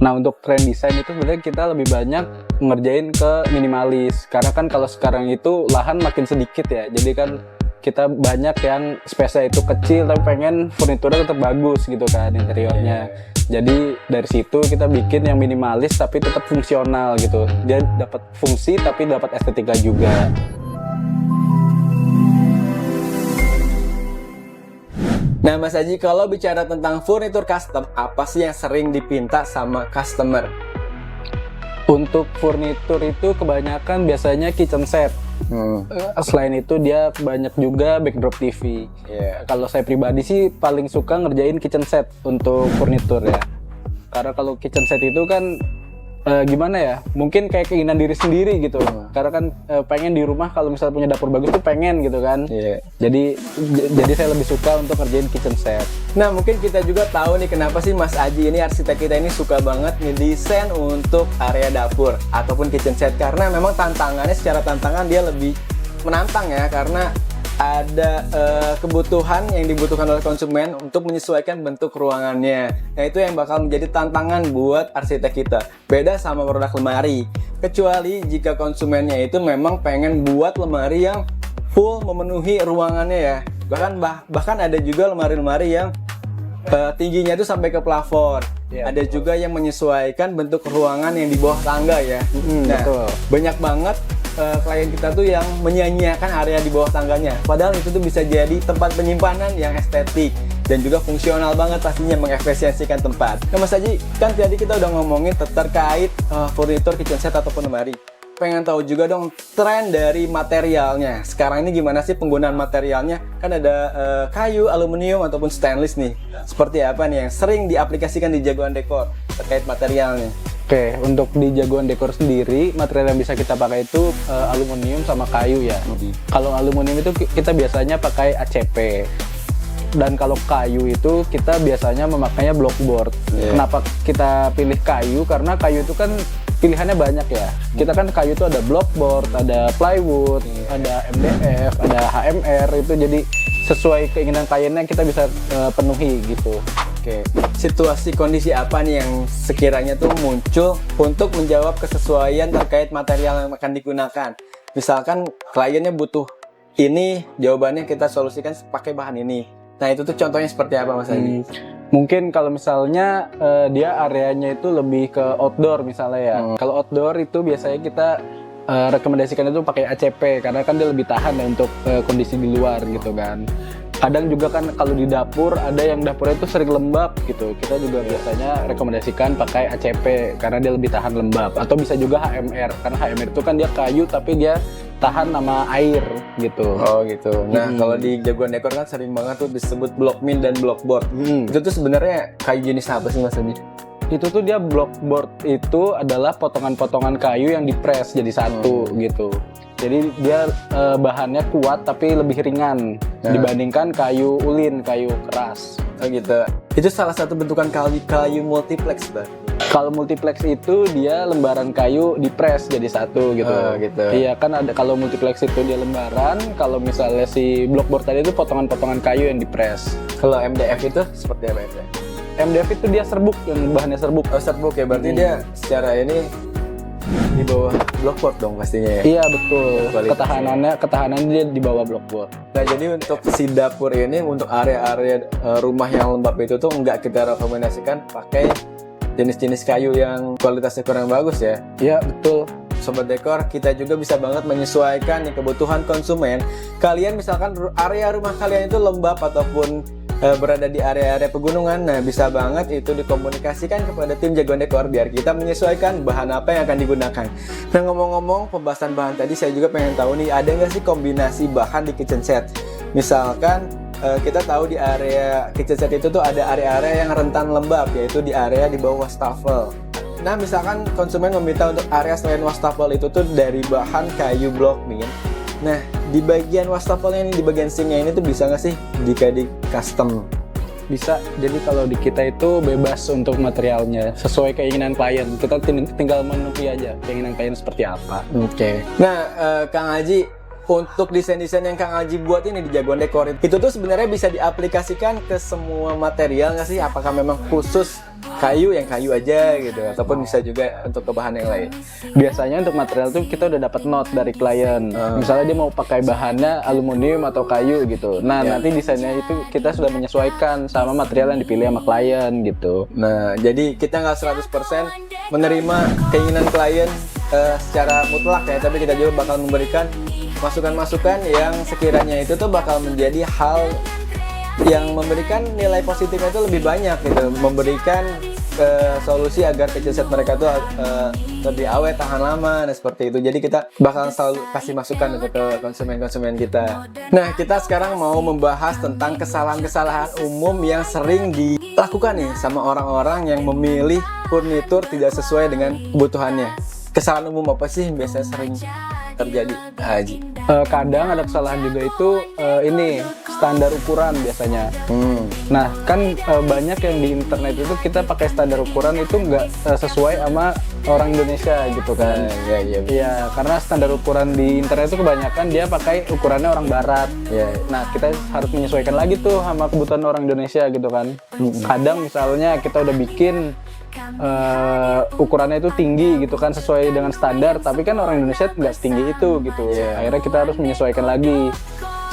Nah, untuk tren desain itu sebenarnya kita lebih banyak ngerjain ke minimalis. Karena kan kalau sekarang itu lahan makin sedikit ya. Jadi kan kita banyak yang space-nya itu kecil tapi pengen furniturnya tetap bagus gitu kan interiornya. Jadi dari situ kita bikin yang minimalis tapi tetap fungsional gitu. Dia dapat fungsi tapi dapat estetika juga. Nah Mas Aji, kalau bicara tentang furnitur custom, apa sih yang sering dipinta sama customer? Untuk furnitur itu kebanyakan biasanya kitchen set. Selain itu dia banyak juga backdrop TV. Kalau saya pribadi sih paling suka ngerjain kitchen set untuk furnitur ya. Karena kalau kitchen set itu kan gimana ya, mungkin kayak keinginan diri sendiri gitu. Karena kan pengen di rumah kalau misalnya punya dapur bagus tuh pengen gitu kan. Jadi saya lebih suka untuk ngerjain kitchen set. Nah mungkin kita juga tahu nih kenapa sih Mas Aji ini, arsitek kita ini suka banget ngedesain untuk area dapur ataupun kitchen set. Karena memang tantangannya, secara tantangan dia lebih menantang ya, karena ada kebutuhan yang dibutuhkan oleh konsumen untuk menyesuaikan bentuk ruangannya. Nah itu yang bakal menjadi tantangan buat arsitek kita. Beda sama produk lemari, kecuali jika konsumennya itu memang pengen buat lemari yang full memenuhi ruangannya ya. Bahkan ada juga lemari-lemari yang tingginya itu sampai ke plafon. Ada juga yang menyesuaikan bentuk ruangan yang di bawah tangga ya. Nah Betul. banyak banget klien kita tuh yang menyanyiakan area di bawah tangganya, padahal itu tuh bisa jadi tempat penyimpanan yang estetik dan juga fungsional banget, pastinya mengefisiensikan tempat. Nah Mas Aji, kan tadi kita udah ngomongin terkait furnitur kitchen set ataupun lemari. Pengen tahu juga dong tren dari materialnya. Sekarang ini gimana sih penggunaan materialnya? Kan ada kayu, aluminium ataupun stainless nih. Seperti apa nih yang sering diaplikasikan di Jagoan Dekor terkait materialnya? Oke, untuk di Jagoan Dekor sendiri, material yang bisa kita pakai itu aluminium sama kayu ya. Kalau aluminium itu kita biasanya pakai ACP. Dan kalau kayu itu kita biasanya memakainya blockboard. Kenapa kita pilih kayu? Karena kayu itu kan pilihannya banyak ya. Kita kan kayu itu ada blockboard, ada plywood, ada MDF, ada HMR, itu jadi sesuai keinginan kliennya kita bisa penuhi gitu. Oke, situasi kondisi apa nih yang sekiranya tuh muncul untuk menjawab kesesuaian terkait material yang akan digunakan? Misalkan kliennya butuh ini, jawabannya kita solusikan pakai bahan ini. Nah itu tuh contohnya seperti apa Mas Adi? Mungkin kalau misalnya dia areanya itu lebih ke outdoor misalnya ya. Kalau outdoor itu biasanya kita rekomendasikan itu pakai ACP karena kan dia lebih tahan ya untuk kondisi di luar gitu kan. Kadang juga kan kalau di dapur ada yang dapurnya itu sering lembab gitu. Kita juga biasanya rekomendasikan pakai ACP karena dia lebih tahan lembab. Atau bisa juga HMR karena HMR itu kan dia kayu tapi dia tahan sama air gitu. Oh gitu. Nah kalau di Jagoan Dekor kan sering banget tuh disebut blockmin dan blockboard. Itu tuh sebenarnya kayu jenis apa sih Mas Adi? Itu tuh dia blockboard itu adalah potongan-potongan kayu yang dipres jadi satu gitu. Jadi dia bahannya kuat tapi lebih ringan dibandingkan kayu ulin, kayu keras. Oh gitu. Itu salah satu bentukan kayu multiplex, Bang. Kalau multiplex itu dia lembaran kayu dipres jadi satu gitu. Gitu. Iya kan ada, kalau multiplex itu dia lembaran, kalau misalnya si blockboard tadi itu potongan-potongan kayu yang dipres. Kalau MDF itu seperti apa MDF? MDF itu dia serbuk, yang bahannya serbuk. Oh serbuk ya, berarti dia secara ini di bawah blockboard dong pastinya ya? Iya betul, Kualitasnya. ketahanannya dia di bawah blockboard. Nah jadi untuk si dapur ini, untuk area-area rumah yang lembab itu tuh nggak kita rekomendasikan pakai jenis-jenis kayu yang kualitasnya kurang bagus ya? Iya betul. Sobat Dekor, kita juga bisa banget menyesuaikan nih kebutuhan konsumen. Kalian misalkan area rumah kalian itu lembab ataupun berada di area-area pegunungan, nah bisa banget itu dikomunikasikan kepada tim Jagoan Dekor biar kita menyesuaikan bahan apa yang akan digunakan. Nah ngomong-ngomong pembahasan bahan tadi, saya juga pengen tahu nih, ada nggak sih kombinasi bahan di kitchen set? Misalkan kita tahu di area kitchen set itu tuh ada area-area yang rentan lembab, yaitu di area di bawah wastafel. Nah misalkan konsumen meminta untuk area selain wastafel itu tuh dari bahan kayu blockmin. Nah di bagian wastafelnya ini, di bagian sinknya ini tuh bisa nggak sih jika di custom? Bisa. Jadi kalau di kita itu bebas untuk materialnya sesuai keinginan klien. Kita tinggal memenuhi aja keinginan klien seperti apa. Oke. Nah Kang Haji, untuk desain-desain yang Kang Aji buat ini di Jagoan Dekor itu tuh sebenarnya bisa diaplikasikan ke semua material nggak sih? Apakah memang khusus kayu yang kayu aja gitu, ataupun bisa juga untuk ke bahan yang lain? Biasanya untuk material tuh kita udah dapat note dari klien. Misalnya dia mau pakai bahannya aluminium atau kayu gitu. Nah, nanti desainnya itu kita sudah menyesuaikan sama material yang dipilih sama klien gitu. Nah, jadi kita nggak 100% menerima keinginan klien secara mutlak ya, tapi kita juga bakal memberikan masukan-masukan yang sekiranya itu tuh bakal menjadi hal yang memberikan nilai positifnya itu lebih banyak gitu, memberikan solusi agar kecil set mereka tuh lebih awet, tahan lama, dan seperti itu. Jadi kita bakal selalu kasih masukan untuk ke konsumen-konsumen kita. Nah, kita sekarang mau membahas tentang kesalahan-kesalahan umum yang sering dilakukan nih sama orang-orang yang memilih furnitur tidak sesuai dengan kebutuhannya. Kesalahan umum apa sih yang biasanya sering terjadi, Haji? Kadang ada kesalahan juga itu ini standar ukuran biasanya. Nah, kan banyak yang di internet itu kita pakai standar ukuran itu nggak sesuai sama orang Indonesia gitu kan. Iya, karena standar ukuran di internet itu kebanyakan dia pakai ukurannya orang Barat. Nah, kita harus menyesuaikan lagi tuh sama kebutuhan orang Indonesia gitu kan. Kadang misalnya kita udah bikin ukurannya itu tinggi gitu kan, sesuai dengan standar, tapi kan orang Indonesia nggak setinggi itu gitu. Akhirnya kita harus menyesuaikan lagi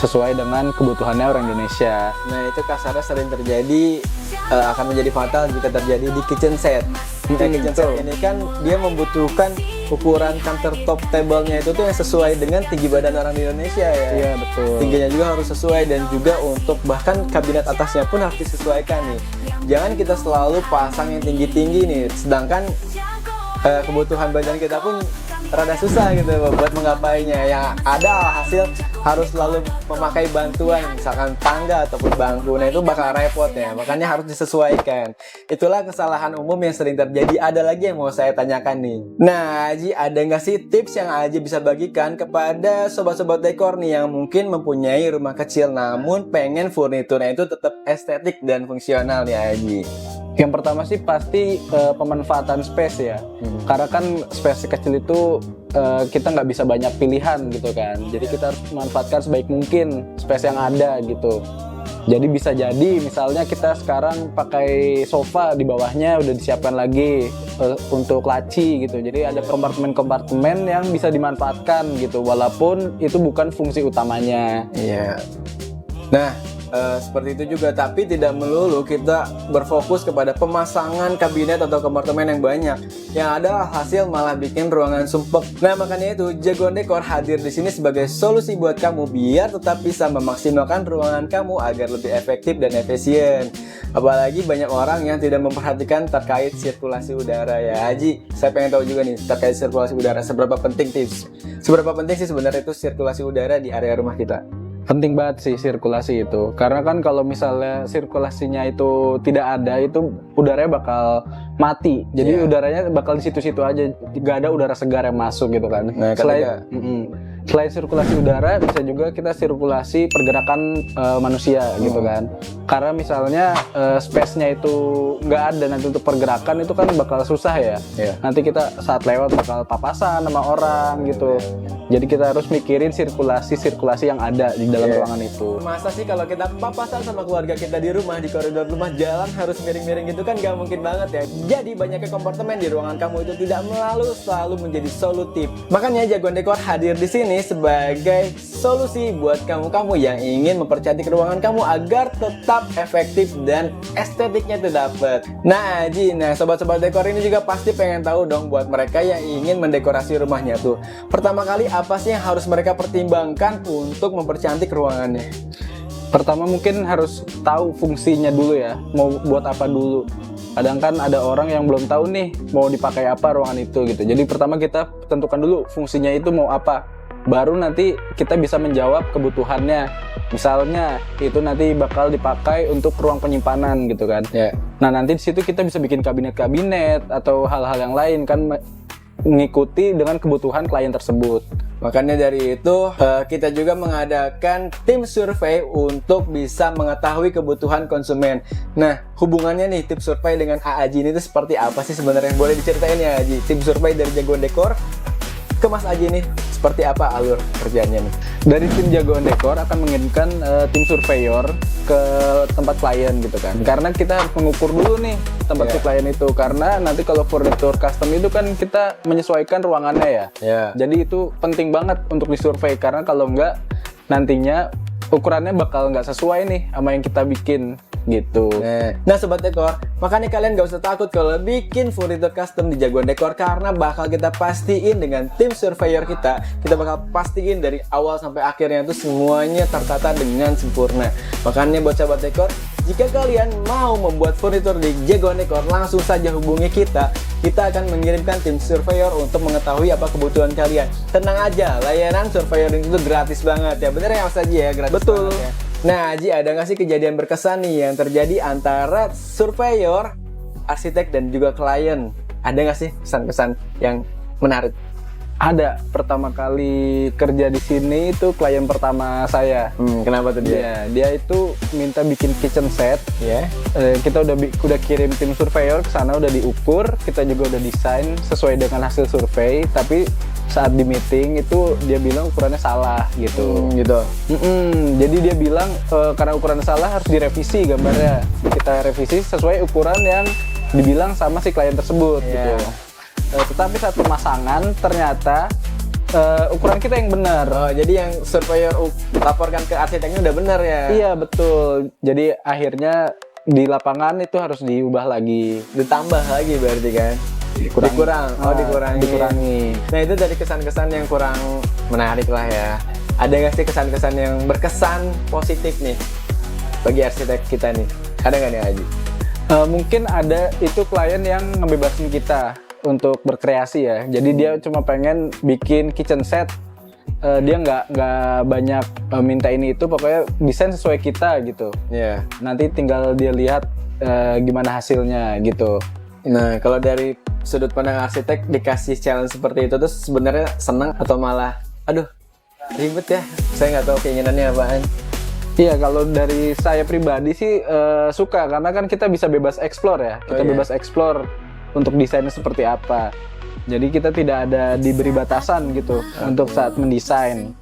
sesuai dengan kebutuhannya orang Indonesia. Nah, itu kasarnya sering terjadi, akan menjadi fatal jika terjadi di kitchen set. Kitchen set ini kan dia membutuhkan ukuran countertop table-nya itu tuh yang sesuai dengan tinggi badan orang di Indonesia ya. Iya, betul. Tingginya juga harus sesuai, dan juga untuk bahkan kabinet atasnya pun harus disesuaikan nih. Jangan kita selalu pasang yang tinggi-tinggi nih, sedangkan kebutuhan badan kita pun rada susah gitu buat menggapainya. Yang ada hasil harus selalu memakai bantuan, misalkan tangga ataupun bangku. Nah, itu bakal repot ya, makanya harus disesuaikan. Itulah kesalahan umum yang sering terjadi. Ada lagi yang mau saya tanyakan nih. Nah, Aji, ada nggak sih tips yang Aji bisa bagikan kepada sobat-sobat dekor nih yang mungkin mempunyai rumah kecil namun pengen furniturnya itu tetap estetik dan fungsional nih, Aji? Yang pertama sih pasti pemanfaatan space ya. Karena kan space kecil itu kita nggak bisa banyak pilihan gitu kan. Jadi kita harus memanfaatkan sebaik mungkin space yang ada gitu. Jadi bisa jadi misalnya kita sekarang pakai sofa, di bawahnya udah disiapkan lagi untuk laci gitu. Jadi ada kompartemen-kompartemen yang bisa dimanfaatkan gitu, walaupun itu bukan fungsi utamanya. Iya. Nah, seperti itu juga, tapi tidak melulu kita berfokus kepada pemasangan kabinet atau kompartemen yang banyak, yang ada hasil malah bikin ruangan sumpek. Nah, makanya itu Jagoan Dekor hadir di sini sebagai solusi buat kamu biar tetap bisa memaksimalkan ruangan kamu agar lebih efektif dan efisien. Apalagi banyak orang yang tidak memperhatikan terkait sirkulasi udara ya, Haji. Saya pengen tahu juga nih terkait sirkulasi udara, seberapa penting sih sebenarnya itu sirkulasi udara di area rumah kita? Penting banget sih sirkulasi itu, karena kan kalau misalnya sirkulasinya itu tidak ada, itu udaranya bakal mati. Jadi udaranya bakal di situ-situ aja, gak ada udara segar yang masuk gitu kan. Nah, selain sirkulasi udara, bisa juga kita sirkulasi pergerakan manusia gitu kan. Karena misalnya space-nya itu nggak ada nanti untuk pergerakan, itu kan bakal susah ya. Nanti kita saat lewat bakal papasan sama orang gitu. Jadi kita harus mikirin sirkulasi yang ada di dalam ruangan itu. Masa sih kalau kita papasan sama keluarga kita di rumah, di koridor rumah, jalan harus miring-miring gitu kan, gak mungkin banget ya. Jadi banyaknya kompartemen di ruangan kamu itu tidak selalu menjadi solutif. Makanya Jagoan Dekor hadir di sini sebagai solusi buat kamu-kamu yang ingin mempercantik ruangan kamu agar tetap efektif dan estetiknya itu dapat. Nah, Ji, sobat-sobat dekor ini juga pasti pengen tahu dong buat mereka yang ingin mendekorasi rumahnya tuh. Pertama kali apa sih yang harus mereka pertimbangkan untuk mempercantik ruangannya? Pertama mungkin harus tahu fungsinya dulu ya, mau buat apa dulu. Kadang kan ada orang yang belum tahu nih mau dipakai apa ruangan itu gitu. Jadi pertama kita tentukan dulu fungsinya itu mau apa, baru nanti kita bisa menjawab kebutuhannya. Misalnya itu nanti bakal dipakai untuk ruang penyimpanan gitu kan. Nah, nanti di situ kita bisa bikin kabinet-kabinet atau hal-hal yang lain kan, mengikuti dengan kebutuhan klien tersebut. Makanya dari itu kita juga mengadakan tim survei untuk bisa mengetahui kebutuhan konsumen. Nah, hubungannya nih tim survei dengan Aji ini tuh seperti apa sih sebenarnya? Boleh diceritain ya, Aji? Tim survei dari Jagoan Dekor ke Mas Aji nih seperti apa alur kerjanya nih? Dari tim jagoan dekor akan mengirimkan tim surveyor ke tempat klien gitu kan. Karena kita harus mengukur dulu nih tempat si klien itu. Karena nanti kalau furnitur custom itu kan kita menyesuaikan ruangannya ya. Jadi itu penting banget untuk disurvey. Karena kalau enggak nantinya ukurannya bakal nggak sesuai nih sama yang kita bikin gitu. Nah sobat dekor, makanya kalian gak usah takut kalau bikin furnitur custom di Jagoan Dekor, karena bakal kita pastiin dengan tim surveyor kita bakal pastiin dari awal sampai akhirnya itu semuanya tertata dengan sempurna. Makanya buat sobat dekor, jika kalian mau membuat furnitur di Jagoan Dekor, langsung saja hubungi kita. Kita akan mengirimkan tim surveyor untuk mengetahui apa kebutuhan kalian. Tenang aja, layanan surveyor itu gratis banget ya. Bener ya Mas Haji ya? Gratis. Betul. Ya. Nah Haji, ada nggak sih kejadian berkesan nih yang terjadi antara surveyor, arsitek, dan juga klien? Ada nggak sih kesan-kesan yang menarik? Ada. Pertama kali kerja di sini itu klien pertama saya. Kenapa tuh dia? Dia itu minta bikin kitchen set. Kita udah kirim tim surveyor ke sana, udah diukur, kita juga udah desain sesuai dengan hasil survei. Tapi saat di meeting itu dia bilang ukurannya salah gitu. Jadi dia bilang karena ukurannya salah harus direvisi gambarnya. Kita revisi sesuai ukuran yang dibilang sama si klien tersebut gitu. Tetapi saat pemasangan ternyata ukuran kita yang benar. Jadi yang surveyor laporkan ke arsiteknya udah benar ya? Iya betul. Jadi akhirnya di lapangan itu harus diubah lagi, ditambah lagi berarti kan? Dikurangi. Nah itu dari kesan-kesan yang kurang menarik lah ya. Ada nggak sih kesan-kesan yang berkesan positif nih bagi arsitek kita nih? Ada nggak nih Haji? Mungkin ada, itu klien yang ngebebasin kita untuk berkreasi ya. Jadi dia cuma pengen bikin kitchen set. Dia nggak banyak minta ini itu, pokoknya desain sesuai kita gitu. Nanti tinggal dia lihat gimana hasilnya gitu. Nah kalau dari sudut pandang arsitek dikasih challenge seperti itu, terus sebenarnya senang atau malah aduh ribet ya, saya nggak tahu keinginannya apaan? Iya, kalau dari saya pribadi sih suka, karena kan kita bisa bebas explore ya. Kita bebas explore untuk desainnya seperti apa. Jadi kita tidak ada diberi batasan gitu untuk saat mendesain.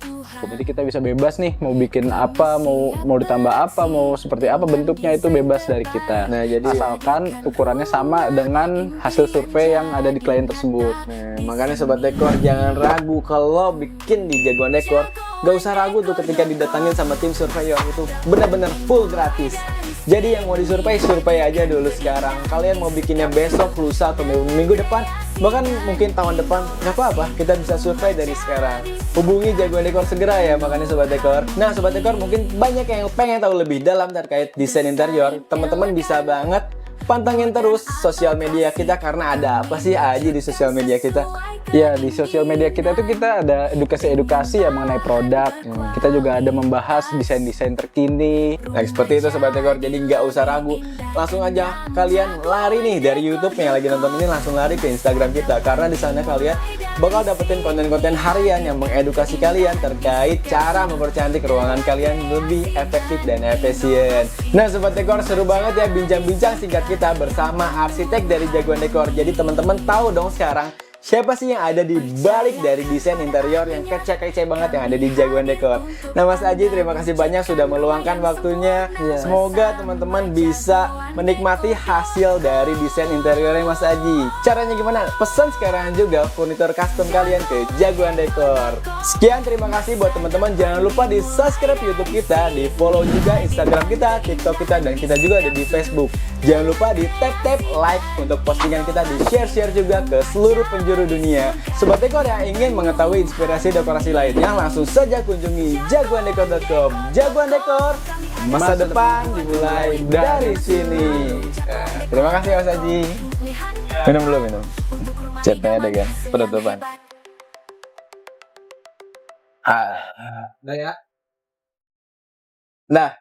Jadi kita bisa bebas nih mau bikin apa, mau ditambah apa, mau seperti apa bentuknya, itu bebas dari kita. Nah, jadi asalkan ukurannya sama dengan hasil survei yang ada di klien tersebut. Nah, makanya sobat dekor jangan ragu kalau bikin di Jagoan Dekor. Gak usah ragu tuh ketika didatangin sama tim surveyor, itu benar-benar full gratis. Jadi yang mau disurvei, survei aja dulu sekarang. Kalian mau bikinnya besok, lusa, atau minggu depan, bahkan mungkin tahun depan, nggak apa-apa, kita bisa survei dari sekarang. Hubungi Jagoan Dekor segera ya, makanya sobat dekor. Nah sobat dekor, mungkin banyak yang pengen tahu lebih dalam terkait desain interior. Teman-teman bisa banget pantengin terus sosial media kita, karena ada apa sih Aji di sosial media kita? Ya, di sosial media kita itu kita ada edukasi-edukasi ya mengenai produk. Kita juga ada membahas desain-desain terkini. Nah seperti itu sobat dekor, jadi nggak usah ragu, langsung aja kalian lari nih dari YouTube yang lagi nonton ini, langsung lari ke Instagram kita, karena di sana kalian bakal dapetin konten-konten harian yang mengedukasi kalian terkait cara mempercantik ruangan kalian lebih efektif dan efisien. Nah sobat dekor, seru banget ya bincang-bincang singkat kita bersama arsitek dari Jagoan Dekor. Jadi teman-teman tahu dong sekarang siapa sih yang ada di balik dari desain interior yang kece-kece banget yang ada di Jagoan Dekor. Nah Mas Aji, terima kasih banyak sudah meluangkan waktunya. Semoga teman-teman bisa menikmati hasil dari desain interiornya Mas Aji. Caranya gimana? Pesan sekarang juga furnitur custom kalian ke Jagoan Dekor. Sekian, terima kasih buat teman-teman. Jangan lupa di subscribe YouTube kita, di follow juga Instagram kita, TikTok kita, dan kita juga ada di Facebook. Jangan lupa di tap like untuk postingan kita, di share juga ke seluruh penjuru dunia. Sobat dekor yang ingin mengetahui inspirasi dekorasi lainnya, langsung saja kunjungi jagoandekor.com. Jagoan Dekor, masa depan dimulai dari sini. Terima kasih Mas Haji. Minum dulu, minum. Chatnya ada kan? Penutupan. Udah ya. Nah.